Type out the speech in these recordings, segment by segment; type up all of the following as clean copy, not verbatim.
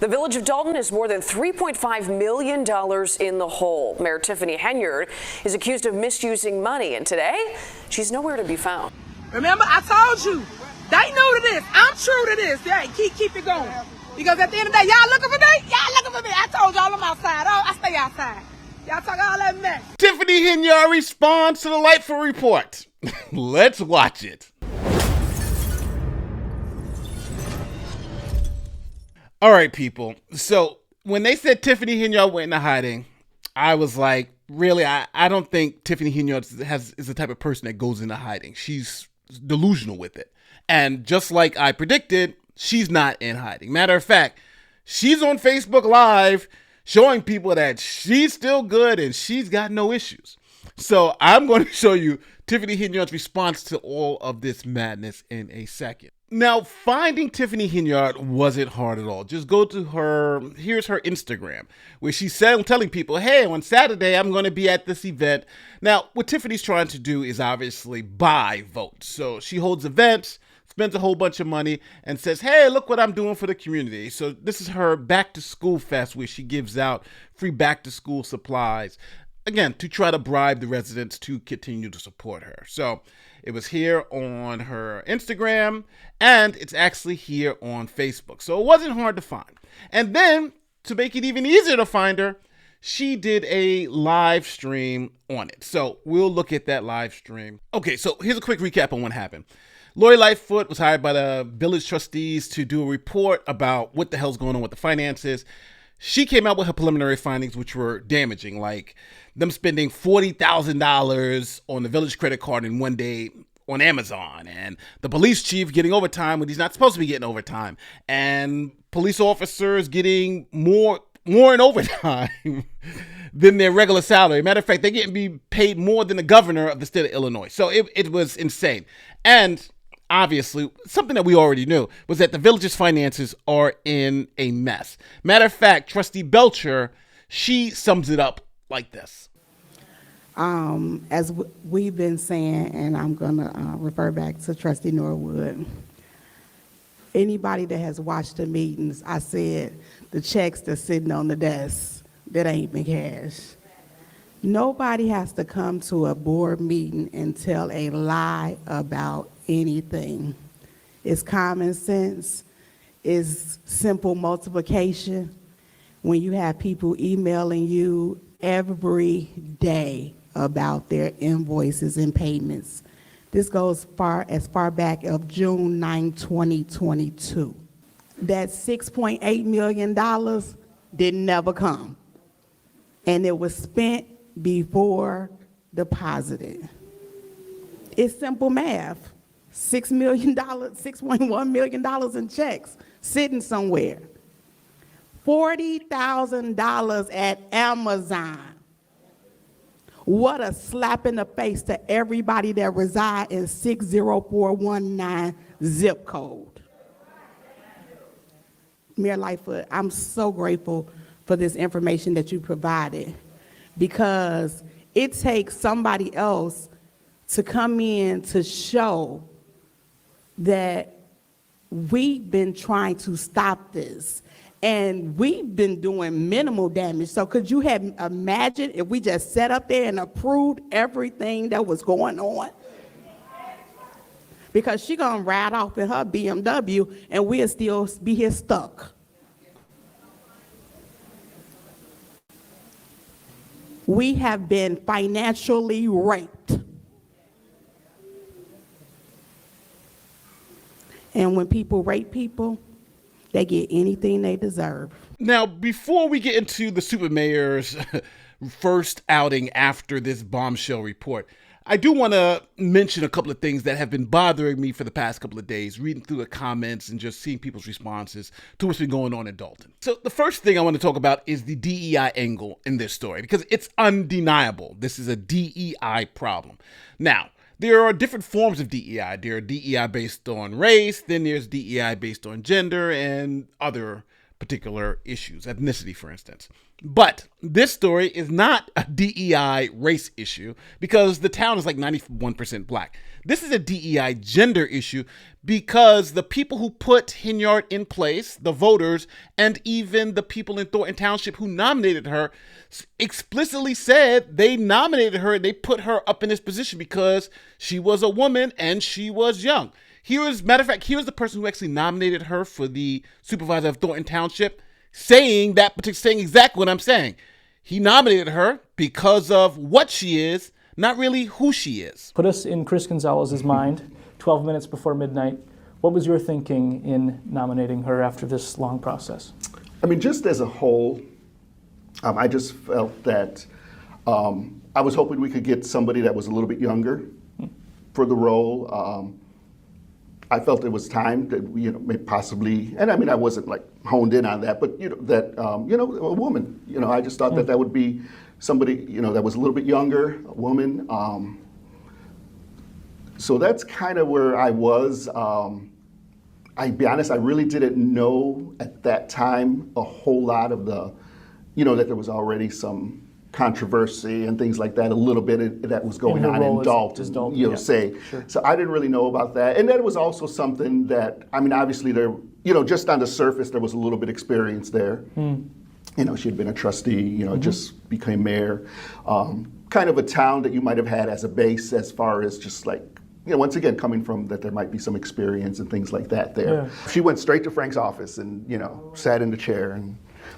The village of Dolton is more than $3.5 million in the hole. Mayor Tiffany Henyard is accused of misusing money, and today she's nowhere to be found. Remember, I told you, they know to this. I'm true to this. Yeah, keep it going. Because at the end of the day, y'all looking for me? Y'all looking for me. I told y'all I'm outside. Oh, I stay outside. Y'all talk all that mess. Tiffany Henyard responds to the Lightfoot report. Let's watch it. All right, people. So when they said Tiffany Henyard went into hiding, I was like, really? I don't think Tiffany Henyard is the type of person that goes into hiding. She's delusional with it. And just like I predicted, she's not in hiding. Matter of fact, she's on Facebook Live showing people that she's still good and she's got no issues. So I'm going to show you Tiffany Henyard's response to all of this madness in a second. Now, finding Tiffany Henyard wasn't hard at all. Just go to her, here's her Instagram, where she's telling people, hey, on Saturday, I'm going to be at this event. Now, what Tiffany's trying to do is obviously buy votes. So she holds events, spends a whole bunch of money, and says, hey, look what I'm doing for the community. So this is her back to school fest, where she gives out free back to school supplies, again, to try to bribe the residents to continue to support her. So it was here on her Instagram, and it's actually here on Facebook. So it wasn't hard to find. And then, to make it even easier to find her, she did a live stream on it. So we'll look at that live stream. Okay, so here's a quick recap on what happened. Lori Lightfoot was hired by the village trustees to do a report about what the hell's going on with the finances. She came out with her preliminary findings, which were damaging, like them spending $40,000 on the village credit card in one day on Amazon, and the police chief getting overtime when he's not supposed to be getting overtime, and police officers getting more in overtime than their regular salary. Matter of fact, they're getting paid more than the governor of the state of Illinois. So it was insane. And obviously, something that we already knew was that the village's finances are in a mess. Matter of fact, Trustee Belcher, she sums it up like this. As we've been saying, and I'm going to refer back to Trustee Norwood, anybody that has watched the meetings, I said the checks that's sitting on the desk that ain't been cashed. Nobody has to come to a board meeting and tell a lie about anything. It's common sense. It's simple multiplication. When you have people emailing you every day about their invoices and payments. This goes as far back of June 9, 2022. That $6.8 million didn't never come. And it was spent before deposited. It's simple math. $6.1 million in checks sitting somewhere. $40,000 at Amazon. What a slap in the face to everybody that reside in 60419 zip code. Mayor Lightfoot, I'm so grateful for this information that you provided, because it takes somebody else to come in to show that we've been trying to stop this. And we've been doing minimal damage. So could you have imagined if we just sat up there and approved everything that was going on? Because she's going to ride off in her BMW and we'll still be here stuck. We have been financially raped. And when people rape people, they get anything they deserve. Now, before we get into the super mayor's first outing after this bombshell report, I do want to mention a couple of things that have been bothering me for the past couple of days, reading through the comments and just seeing people's responses to what's been going on in Dolton. So the first thing I want to talk about is the DEI angle in this story, because it's undeniable. This is a DEI problem. Now, there are different forms of DEI. There are DEI based on race, then there's DEI based on gender and other particular issues, ethnicity, for instance. But this story is not a DEI race issue because the town is like 91% black. This is a DEI gender issue because the people who put Henyard in place, the voters, and even the people in Thornton Township who nominated her explicitly said they nominated her and they put her up in this position because she was a woman and she was young. Matter of fact, here's the person who actually nominated her for the supervisor of Thornton Township saying exactly what I'm saying. He nominated her because of what she is, not really who she is. Put us in Chris Gonzalez's mind, 12 minutes before midnight. What was your thinking in nominating her after this long process? I mean, just as a whole, I just felt that I was hoping we could get somebody that was a little bit younger for the role. I felt it was time that we, maybe possibly, and I mean, I wasn't like honed in on that, but a woman. I just thought that would be somebody, that was a little bit younger, a woman. So that's kind of where I was. I'll be honest, I really didn't know at that time a whole lot of the, that there was already some controversy and things like that, a little bit that was going on in Dolton, say. Sure. So I didn't really know about that. And that was also something that, I mean, obviously there, just on the surface, there was a little bit experience there. She had been a trustee, just became mayor. Kind of a town that you might have had as a base as far as just like, once again, coming from that there might be some experience and things like that there. Yeah. She went straight to Frank's office and, sat in the chair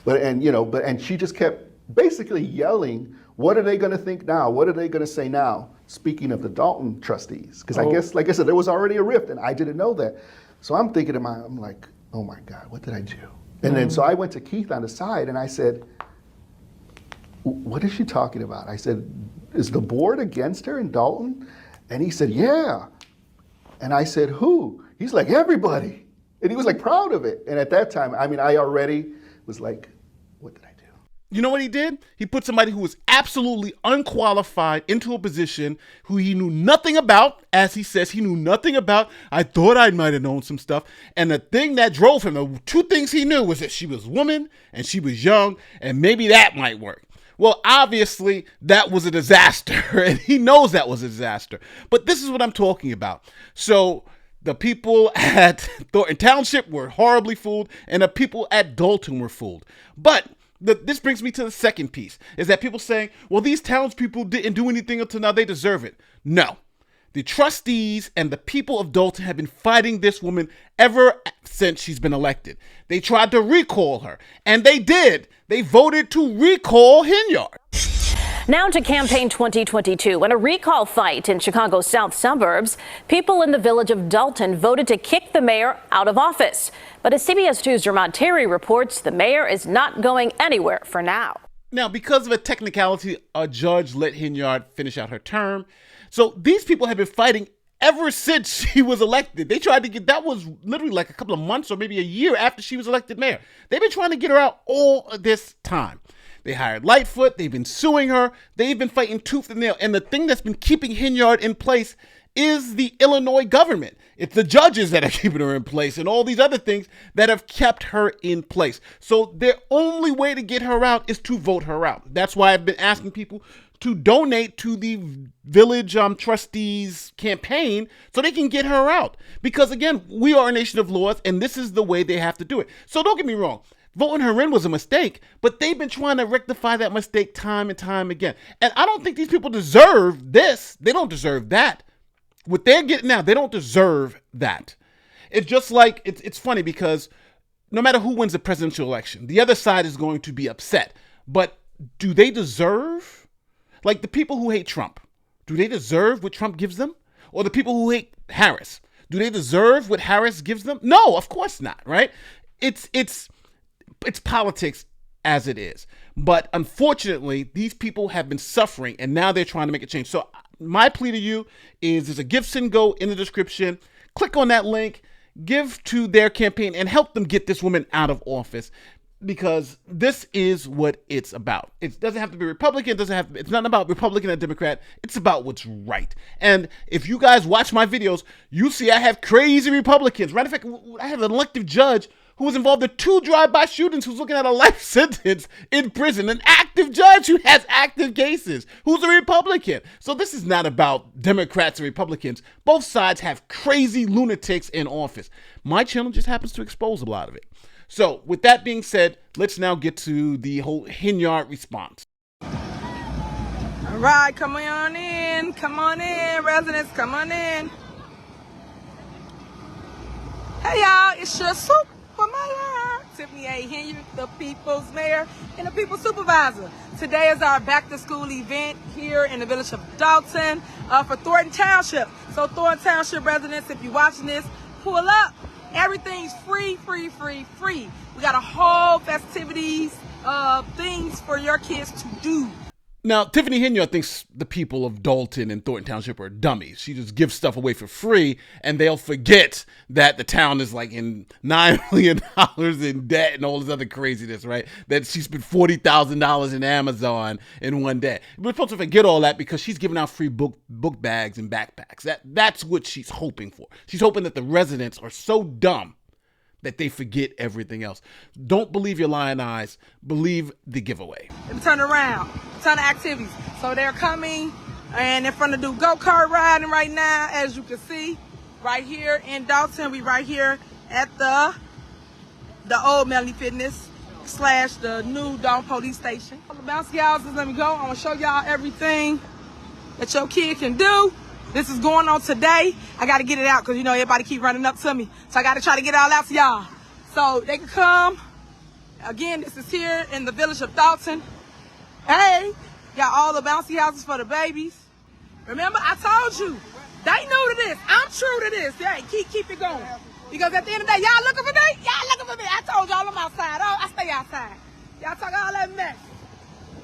and she just kept basically yelling, what are they going to think now? What are they going to say now? Speaking of the Dolton trustees, because I guess, like I said, there was already a rift and I didn't know that. So I'm thinking I'm like, oh my God, what did I do? And then so I went to Keith on the side and I said, what is she talking about? I said, is the board against her in Dolton? And he said, yeah. And I said, who? He's like, everybody. And he was like proud of it. And at that time, I mean, I already was like, what did I do? You know what he did? He put somebody who was absolutely unqualified into a position who he knew nothing about. As he says, he knew nothing about. I thought I might have known some stuff. And the thing that drove him, the two things he knew was that she was a woman and she was young, and maybe that might work. Well, obviously, that was a disaster, and he knows that was a disaster. But this is what I'm talking about. So the people at Thornton Township were horribly fooled, and the people at Dolton were fooled. But this brings me to the second piece, is that people saying, well, these townspeople didn't do anything until now, they deserve it. No. The trustees and the people of Dolton have been fighting this woman ever since she's been elected. They tried to recall her, and they did. They voted to recall Henyard. Now to campaign 2022. In a recall fight in Chicago's south suburbs, people in the village of Dolton voted to kick the mayor out of office. But as CBS 2's Dermot Terry reports, the mayor is not going anywhere for now. Now, because of a technicality, a judge let Henyard finish out her term. So these people have been fighting ever since she was elected. They tried to get, that was literally like a couple of months or maybe a year after she was elected mayor. They've been trying to get her out all this time. They hired Lightfoot. They've been suing her. They've been fighting tooth and nail. And the thing that's been keeping Henyard in place is the Illinois government. It's the judges that are keeping her in place and all these other things that have kept her in place. So their only way to get her out is to vote her out. That's why I've been asking people to donate to the village trustees campaign so they can get her out. Because again, we are a nation of laws and this is the way they have to do it. So don't get me wrong. Voting her in was a mistake, but they've been trying to rectify that mistake time and time again. And I don't think these people deserve this. They don't deserve that. What they're getting now, they don't deserve that. It's just like, it's funny because no matter who wins the presidential election, the other side is going to be upset. But do they deserve, like the people who hate Trump, do they deserve what Trump gives them? Or the people who hate Harris, do they deserve what Harris gives them? No, of course not, right? It's politics as it is. But unfortunately, these people have been suffering and now they're trying to make a change. So my plea to you is there's a Give, Send, Go in the description. Click on that link, give to their campaign and help them get this woman out of office because this is what it's about. It doesn't have to be Republican. It's not about Republican or Democrat. It's about what's right. And if you guys watch my videos, you see I have crazy Republicans. Matter of fact, I have an elected judge who was involved in 2 drive-by shootings, who's looking at a life sentence in prison, an active judge who has active cases, who's a Republican. So this is not about Democrats and Republicans. Both sides have crazy lunatics in office. My channel just happens to expose a lot of it. So with that being said, let's now get to the whole Henyard response. All right, come on in, residents, come on in. Hey y'all, it's your super mayor, Tiffany A. Henyard, the people's mayor and the people's supervisor. Today is our back to school event here in the village of Dolton for Thornton Township. So Thornton Township residents, if you're watching this, pull up. Everything's free. We got a whole festivities, things for your kids to do. Now, Tiffany Henyard thinks the people of Dolton and Thornton Township are dummies. She just gives stuff away for free, and they'll forget that the town is like in $9 million in debt and all this other craziness, right? That she spent $40,000 in Amazon in one day. We're supposed to forget all that because she's giving out free book bags and backpacks. That's what she's hoping for. She's hoping that the residents are so dumb that they forget everything else. Don't believe your lying eyes. Believe the giveaway. Turn around. Ton of activities. So they're coming and they're going to do go-kart riding right now, as you can see. Right here in Dolton. We right here at the old Melanie Fitness / the new Dawn Police Station. The bouncy houses, let me go. I'm going to show y'all everything that your kid can do. This is going on today. I got to get it out because, you know, everybody keep running up to me. So I got to try to get it all out to y'all. So they can come. Again, this is here in the village of Dolton. Hey, got all the bouncy houses for the babies. Remember, I told you, they new to this. I'm true to this. Hey, keep it going. Because at the end of the day, y'all looking for me? Y'all looking for me. I told y'all I'm outside. Oh, I stay outside. Y'all talk all that mess.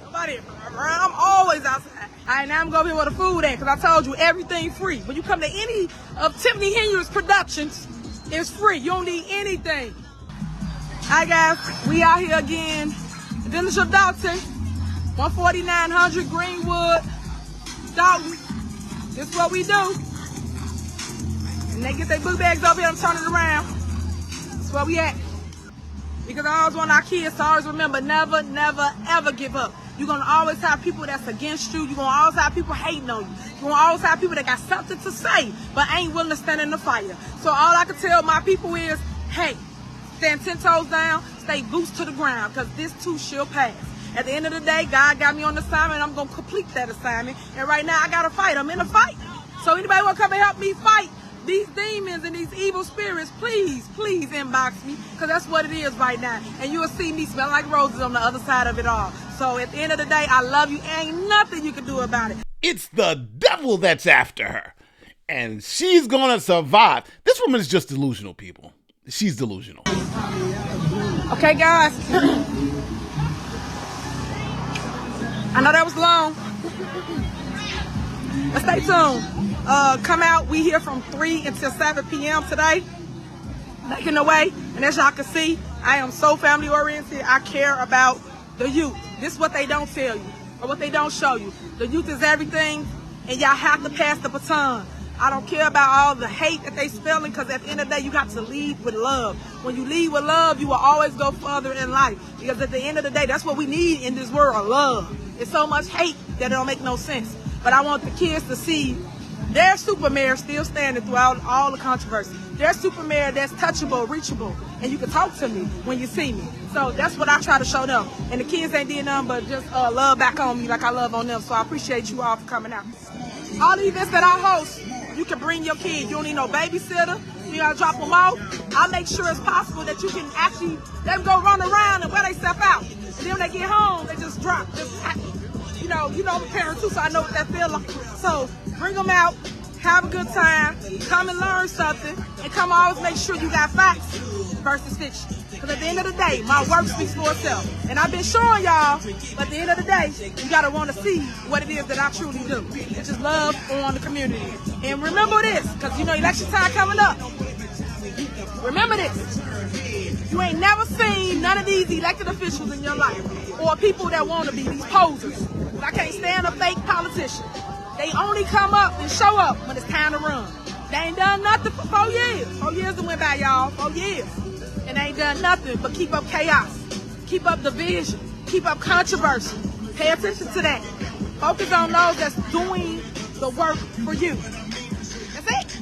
Nobody around. I'm always outside. All right, now I'm going to be where the food at because I told you everything free. When you come to any of Tiffany Henyard's productions, it's free. You don't need anything. All right, guys, we out here again. The village of Dolton, 14900 Greenwood, Dolton. This is what we do. And they get their book bags over here and turn it around. That's where we at. Because I always want our kids to always remember, never, ever give up. You're going to always have people that's against you. You're going to always have people hating on you. You're going to always have people that got something to say, but ain't willing to stand in the fire. So all I can tell my people is, hey, stand 10 toes down, stay boots to the ground, because this too shall pass. At the end of the day, God got me on the assignment. I'm going to complete that assignment. And right now, I got to fight. I'm in a fight. So anybody want to come and help me fight these demons and these evil spirits, please inbox me, because that's what it is right now. And you will see me smell like roses on the other side of it all. So at the end of the day, I love you. Ain't nothing you can do about it. It's the devil that's after her. And she's going to survive. This woman is just delusional, people. She's delusional. Okay, guys. I know that was long. But stay tuned. Come out. We here from 3 until 7 p.m. today. Making the way. And as y'all can see, I am so family oriented. I care about the youth. This is what they don't tell you or what they don't show you. The youth is everything, and y'all have to pass the baton. I don't care about all the hate that they spelling, because at the end of the day, you got to lead with love. When you lead with love, you will always go further in life. Because at the end of the day, that's what we need in this world, love. It's so much hate that it don't make no sense. But I want the kids to see their super mayor still standing throughout all the controversy. Their super mayor that's touchable, reachable, and you can talk to me when you see me. So that's what I try to show them. And the kids ain't did nothing but just love back on me like I love on them. So I appreciate you all for coming out. All the events that I host, you can bring your kid. You don't need no babysitter. You gotta drop them off. I make sure it's possible that you can actually let them go run around and wear themselves out. And then when they get home, they just drop. You know, I'm a parent too, so I know what that feels like. So bring them out, have a good time, come and learn something, and come always make sure you got facts versus fiction. Because at the end of the day, my work speaks for itself. And I've been showing y'all, but at the end of the day, you got to want to see what it is that I truly do, which is love on the community. And remember this, because you know election time coming up. Remember this. You ain't never seen none of these elected officials in your life, or people that want to be these posers. I can't stand a fake politician. They only come up and show up when it's time to run. They ain't done nothing for 4 years. 4 years that went by, y'all. 4 years. and ain't done nothing but keep up chaos, keep up division, keep up controversy. Pay attention to that. Focus on those that's doing the work for you. That's it.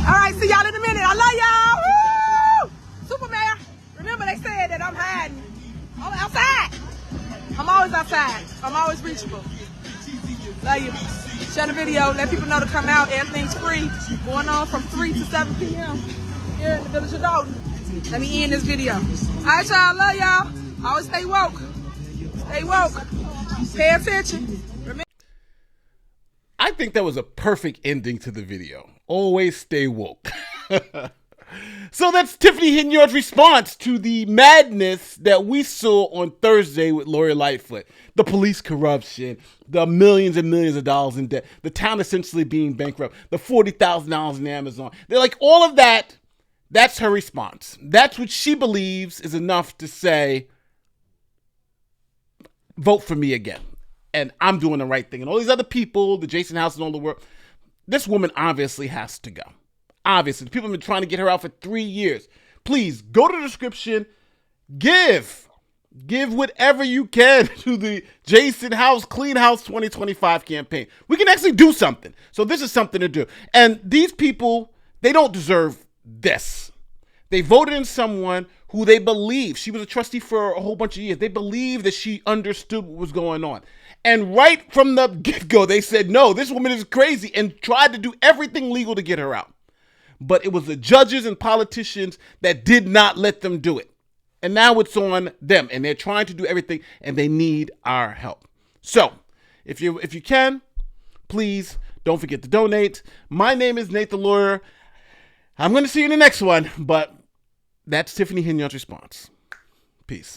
All right, see y'all in a minute. I love y'all. Woo! Super Mayor. Remember they said that I'm hiding. I'm outside. I'm always outside. I'm always reachable. Love you. Share the video. Let people know to come out. Everything's free. Going on from 3 to 7 p.m. here in the village of Dolton. Let me end this video. All right, y'all. Love y'all. Always stay woke. Stay woke. Pay attention. Remember. I think that was a perfect ending to the video. Always stay woke. So that's Tiffany Henyard's response to the madness that we saw on Thursday with Lori Lightfoot. The police corruption, the millions and millions of dollars in debt, the town essentially being bankrupt, the $40,000 in Amazon. They're like, all of that, that's her response. That's what she believes is enough to say, vote for me again. And I'm doing the right thing. And all these other people, the Jason House and all the work, this woman obviously has to go. Obviously, the people have been trying to get her out for 3 years. Please go to the description. Give whatever you can to the Jason House Clean House 2025 campaign. We can actually do something. So this is something to do. And these people, they don't deserve this. They voted in someone who they believe, she was a trustee for a whole bunch of years. They believe that she understood what was going on. And right from the get-go, they said, no, this woman is crazy, and tried to do everything legal to get her out. But it was the judges and politicians that did not let them do it. And now it's on them, and they're trying to do everything, and they need our help. So if you can, please don't forget to donate. My name is Nate the Lawyer. I'm going to see you in the next one, but that's Tiffany Henyard's response. Peace.